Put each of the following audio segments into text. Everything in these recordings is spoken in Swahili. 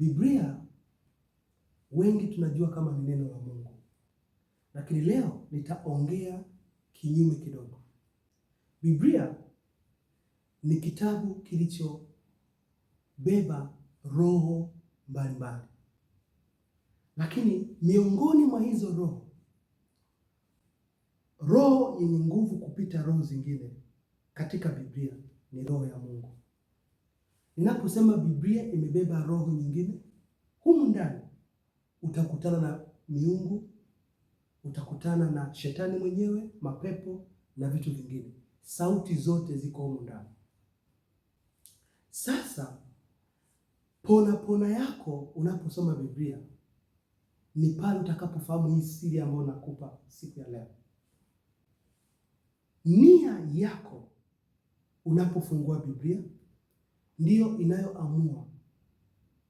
Biblia wengi tunajua kama ni neno la Mungu, lakini leo nitaongea kinyume kidogo. Biblia ni kitabu kilichobeba roho mbalimbali, lakini miongoni mwa hizo roho yenye nguvu kupita roho zingine katika Biblia ni roho ya Mungu. Ninaposema Biblia imebeba roho nyingine, humu ndani utakutana na miungu, utakutana na shetani mwenyewe, mapepo na vitu vingine. Sauti zote ziko humu ndani. Sasa pona yako unaposoma Biblia ni pale utakapofahamu hii siri ambayo nakupa siku ya leo. Nia yako unapofungua Biblia ndiyo inayoamua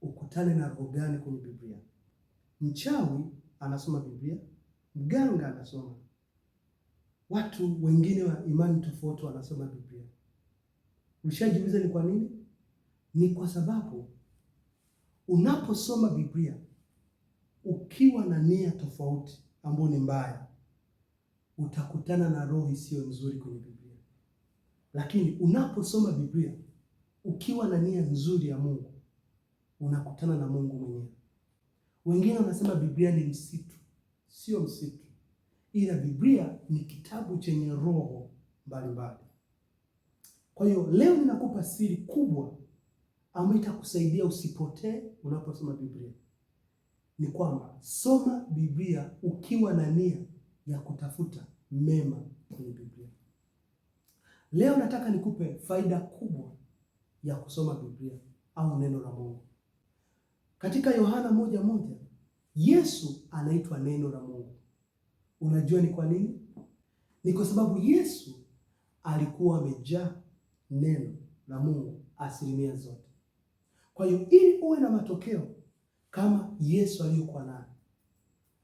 ukutane na roho gani kwenye Biblia. Mchawi anasoma Biblia, mganga anasoma, watu wengine wa imani tofauti wanasoma Biblia. Ulishajiuliza ni kwa nini? Ni kwa sababu unaposoma Biblia ukiwa na nia tofauti ambayo ni mbaya, utakutana na roho isiyo nzuri kwenye Biblia. Lakini unaposoma Biblia ukiwa na nia nzuri ya Mungu, unakutana na Mungu mwenyewe. Wengine wanasema Biblia ni msitu. Sio msitu, ila Biblia ni kitabu chenye roho mbalimbali. Kwa hiyo leo ninakupa siri kubwa ambayo itakusaidia usipotee unaposoma Biblia. Ni kwamba soma Biblia ukiwa na nia ya kutafuta mema kwenye Biblia. Leo nataka nikupe faida kubwa ya kusoma Biblia au neno la Mungu. Katika Yohana 1:1, Yesu anaitwa neno la Mungu. Unajua ni kwa nini? Ni kwa sababu Yesu alikuwa amejaa neno la Mungu asilimia zote. Kwa hiyo ili uwe na matokeo kama Yesu aliyokuwa nayo,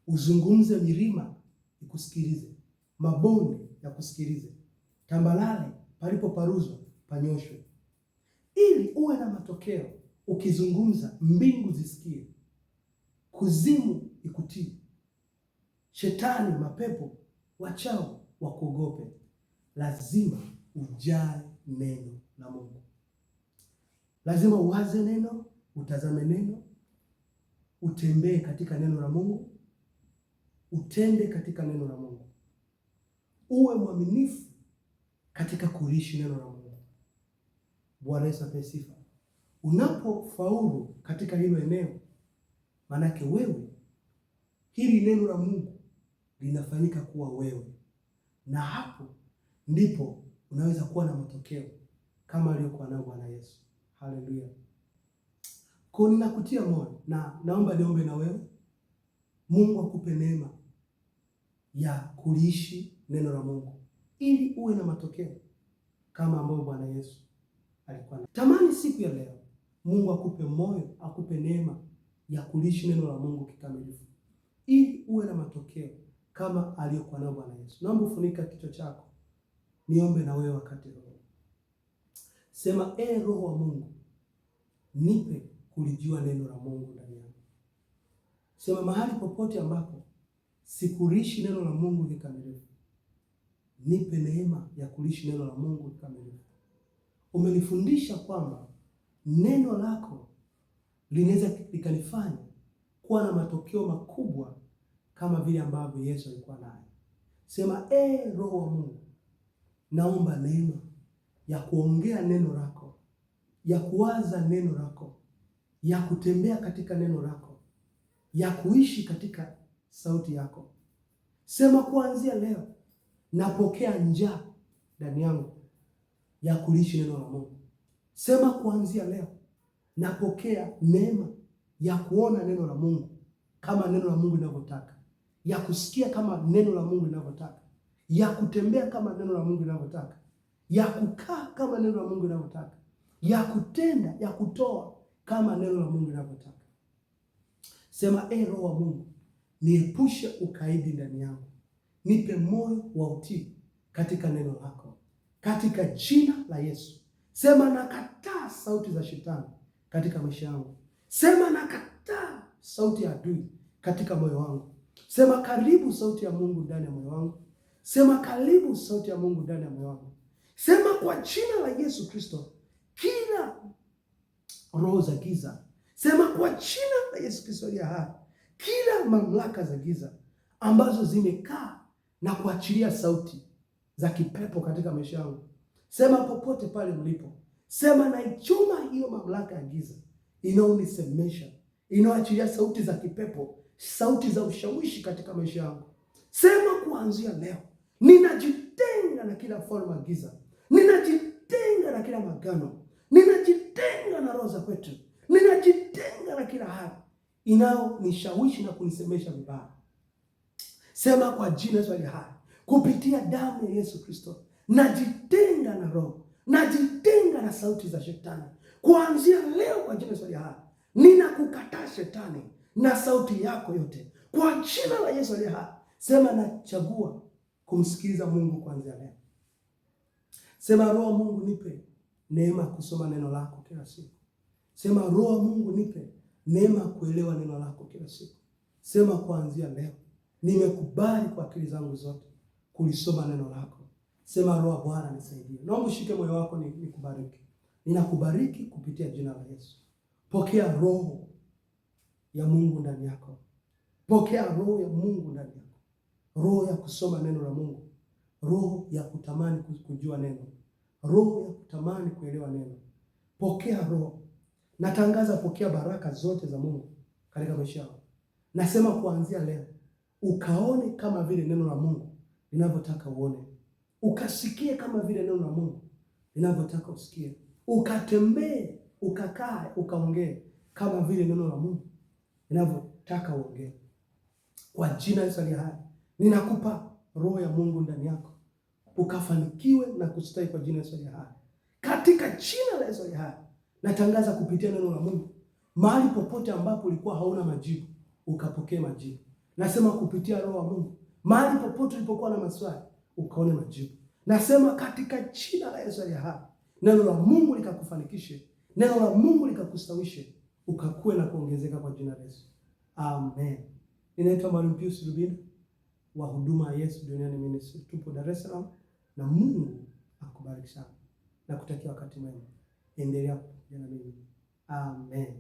uzungumze milima ikusikilize, mabonde ya kusikilize, tambalale palipoparuzwa panyoshwe. Ili uwe na matokeo, ukizungumza mbingu zisikie, kuzimu ikutii, shetani, mapepo, wachawi wakuogope, lazima ujae neno la Mungu. Lazima uwaze neno, utazame neno, utembee katika neno la Mungu, utende katika neno la Mungu. Uwe mwaminifu katika kuishi neno la Mungu. Bwana Yesu apewe sifa. Unapofaulu katika hilo eneo, manake wewe, hili neno la Mungu linafanyika kuwa wewe. Na hapo ndipo unaweza kuwa na matokeo kama aliyokuwa nayo Bwana Yesu. Haleluya. Kwa ninakutia moyo na naomba niombe na wewe. Mungu akupe neema ya kuliishi neno la Mungu ili uwe na matokeo kama ambao Bwana Yesu alikuwa nayo. Tamani siku ya leo Mungu akupe moyo, akupe neema ya kuliishi neno la Mungu kikamilifu ili uwe na matokeo kama aliyokuwa nayo Bwana Yesu. Naomba ufunika kichwa chako. Niombe na wewe wakati huu. Sema, Roho wa Mungu, nipe kulijua neno la Mungu ndani yangu. Sema, mahali popote ambapo sikuliishi neno la Mungu kikamilifu, nipe neema ya kuliishi neno la Mungu kikamilifu. Umenifundisha kwamba neno lako linaweza likanifanya kuwa na matokeo makubwa kama vile ambavyo Yesu alikuwa nayo. Sema, Roho wa Mungu, naomba neema ya kuongea neno lako, ya kuwaza neno lako, ya kutembea katika neno lako, ya kuishi katika sauti yako. Sema, kuanzia leo napokea njaa ndani yangu ya kuliishi neno la Mungu. Sema, kuanzia leo napokea neema ya kuona neno la Mungu kama neno la Mungu linavyotaka, ya kusikia kama neno la Mungu linavyotaka, ya kutembea kama neno la Mungu linavyotaka, ya kukaa kama neno la Mungu linavyotaka, ya kutenda, ya kutoa kama neno la Mungu linavyotaka. Sema, Roho wa Mungu, niepushe ukaidi ndani yangu. Nipe moyo wa utii katika neno lako, katika jina la Yesu. Sema, nakataa sauti za shetani katika maisha yangu. Sema, nakataa sauti ya adui katika moyo wangu. Sema karibu sauti ya Mungu ndani ya moyo wangu. Sema karibu sauti ya Mungu ndani ya moyo wangu. Sema kwa jina la Yesu Kristo, kila roho za giza. Sema kwa jina la Yesu Kristo aliye hai, kila mamlaka za giza ambazo zimekaa na kuachilia sauti za kipepo katika maisha yangu. Sema popote pale mlipo. Sema naichoma hiyo mamlaka ya giza inaonisemesha, inaoachilia sauti za kipepo, sauti za ushawishi katika maisha yangu. Sema kuanzia leo, ninajitenga na kila falme ya giza. Ninajitenga na kila magano. Ninajitenga na roho za kwetu. Ninajitenga na kila hali inayonishawishi na kunisemesha vibaya. Sema kwa jina Yesu aliye hai, kupitia damu ya Yesu Kristo, najitenga na roho, najitenga na sauti za shetani. Kuanzia leo kwa jina Yesu aliye hai, ninakukataa shetani na sauti yako yote. Kwa jina la Yesu aliye hai, sema nachagua kumsikiza Mungu kuanzia leo. Sema Roho Mungu nipe neema kusoma neno lako kila siku. Sema Roho Mungu nipe neema kuelewa neno lako kila siku. Sema kuanzia leo nimekubali kwa akili zangu zote kulisoma neno lako. Sema Roho Bwana nisaidie. Naomba ushike moyo wako nikubariki. Ninakubariki kupitia jina la Yesu. Pokea roho ya Mungu ndani yako. Pokea roho ya Mungu ndani yako. Roho ya kusoma neno la Mungu. Roho ya kutamani kujua neno. Roho ya kutamani kuelewa neno. Pokea roho. Natangaza pokea baraka zote za Mungu katika maisha yako. Nasema kuanzia leo ukaone kama vile neno la Mungu linavyotaka uone. Ukasikie kama vile neno la Mungu linavyotaka usikie. Ukatembee, ukakae, ukaongee kama vile neno la Mungu linavyotaka uongee. Kwa jina Yesu aliye hai, ninakupa roho ya Mungu ndani yako. Ukafanikiwe na kustawi kwa jina Yesu aliye hai. Katika jina la Yesu aliye hai, natangaza kupitia neno la Mungu, mahali popote ambapo ulikuwa hauna majibu, ukapokea majibu. Nasema kupitia roho wa Mungu, mahali popote ulipokuwa na maswali, ukaone majibu. Nasema katika jina la Yesu aliye hai, neno la Mungu likakufanikishe, neno la Mungu likakustawishe, ukakue na kuongezeka kwa jina la Yesu. Amen. Ninaitwa Mwalimu Pius Rubina wa Huduma ya Yesu Duniani Ministry. Tupo Dar es Salaam na Mungu akubariki sana. Na kutakia wakati mwema. Endelea na mimi. Amen.